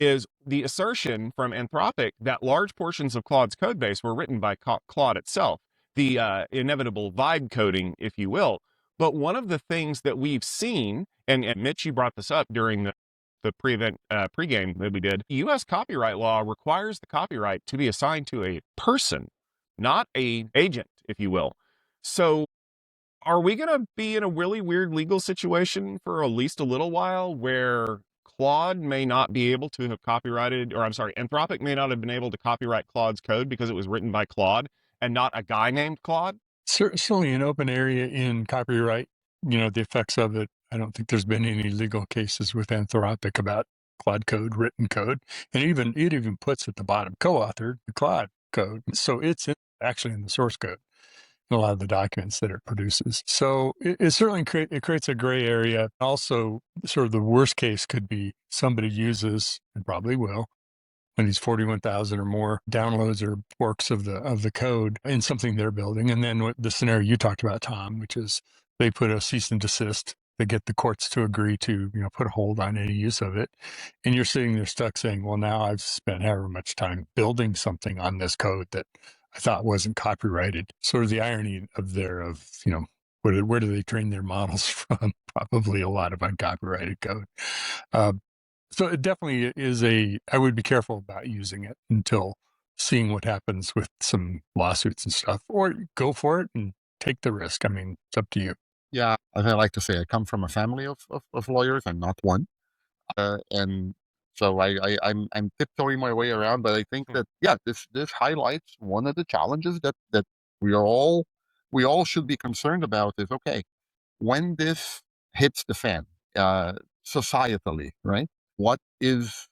is the assertion from Anthropic that large portions of Claude's code base were written by Claude itself, the inevitable vibe coding, if you will. But one of the things that we've seen, and Mitch, you brought this up during the pregame that we did, U.S. copyright law requires the copyright to be assigned to a person, not a agent, if you will. So are we going to be in a really weird legal situation for at least a little while where Claude may not be able to have copyrighted, or I'm sorry, Anthropic may not have been able to copyright Claude's code because it was written by Claude and not a guy named Claude? Certainly an open area in copyright, the effects of it. I don't think there's been any legal cases with Anthropic about Claude Code, written code. And it even puts at the bottom, co-authored the Claude Code. So it's actually in the source code in a lot of the documents that it produces. So it certainly creates a gray area. Also, sort of the worst case could be somebody uses, and probably will, when these 41,000 or more downloads or forks of the code in something they're building. And then the scenario you talked about, Tom, which is they put a cease and desist. They get the courts to agree to, put a hold on any use of it. And you're sitting there stuck saying, well, now I've spent however much time building something on this code that I thought wasn't copyrighted. Sort of the irony where do they train their models from? Probably a lot of uncopyrighted code. So it definitely is I would be careful about using it until seeing what happens with some lawsuits and stuff, or go for it and take the risk. I mean, it's up to you. Yeah, as I like to say, I come from a family of lawyers. I'm not one. And so I'm tiptoeing my way around, but I think that, this highlights one of the challenges that we all should be concerned about is, okay, when this hits the fan, societally, right? What is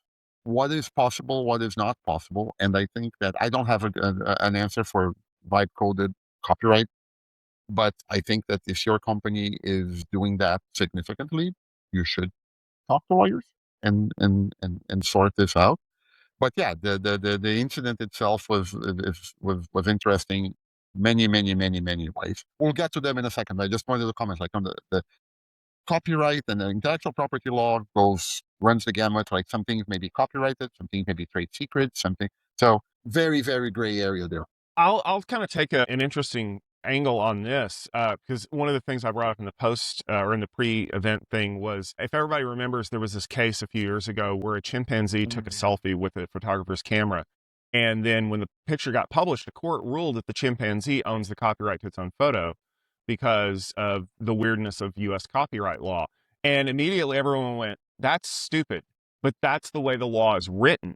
possible, what is not possible. And I think that I don't have an answer for vibe coded copyright, but I think that if your company is doing that significantly, you should talk to lawyers and sort this out. But yeah, the incident itself was interesting many ways. We'll get to them in a second. I just wanted to comment on the copyright and the intellectual property law runs the gamut. Like some things may be copyrighted, some things may be trade secrets, something. So very, very gray area there. I'll kind of take an interesting angle on this because one of the things I brought up in the post or in the pre-event thing was, if everybody remembers, there was this case a few years ago where a chimpanzee took a selfie with a photographer's camera. And then when the picture got published, the court ruled that the chimpanzee owns the copyright to its own photo because of the weirdness of U.S. copyright law. And immediately everyone went, that's stupid, but that's the way the law is written.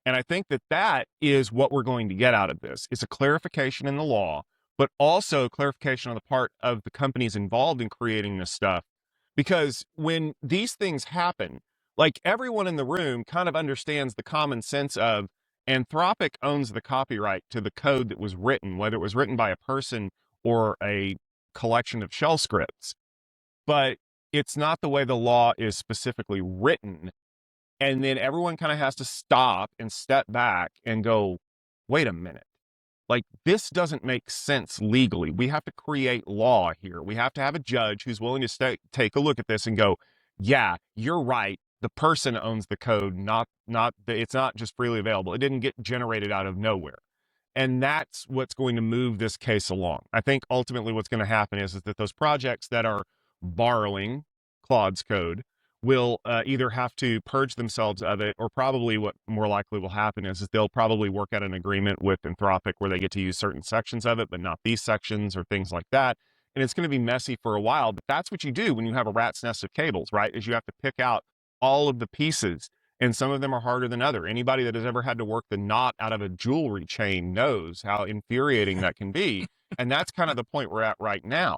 And I think that is what we're going to get out of this. It's a clarification in the law, but also clarification on the part of the companies involved in creating this stuff. Because when these things happen, like everyone in the room kind of understands the common sense of Anthropic owns the copyright to the code that was written, whether it was written by a person or a collection of shell scripts. But it's not the way the law is specifically written. And then everyone kind of has to stop and step back and go, wait a minute. Like, this doesn't make sense legally. We have to create law here. We have to have a judge who's willing to take a look at this and go, yeah, you're right. The person owns the code, it's not just freely available. It didn't get generated out of nowhere. And that's what's going to move this case along. I think ultimately what's going to happen is that those projects that are borrowing Claude's code will either have to purge themselves of it, or probably what more likely will happen is they'll probably work out an agreement with Anthropic where they get to use certain sections of it, but not these sections or things like that. And it's going to be messy for a while, but that's what you do when you have a rat's nest of cables, right? Is you have to pick out all of the pieces, and some of them are harder than other. Anybody that has ever had to work the knot out of a jewelry chain knows how infuriating that can be. And that's kind of the point we're at right now.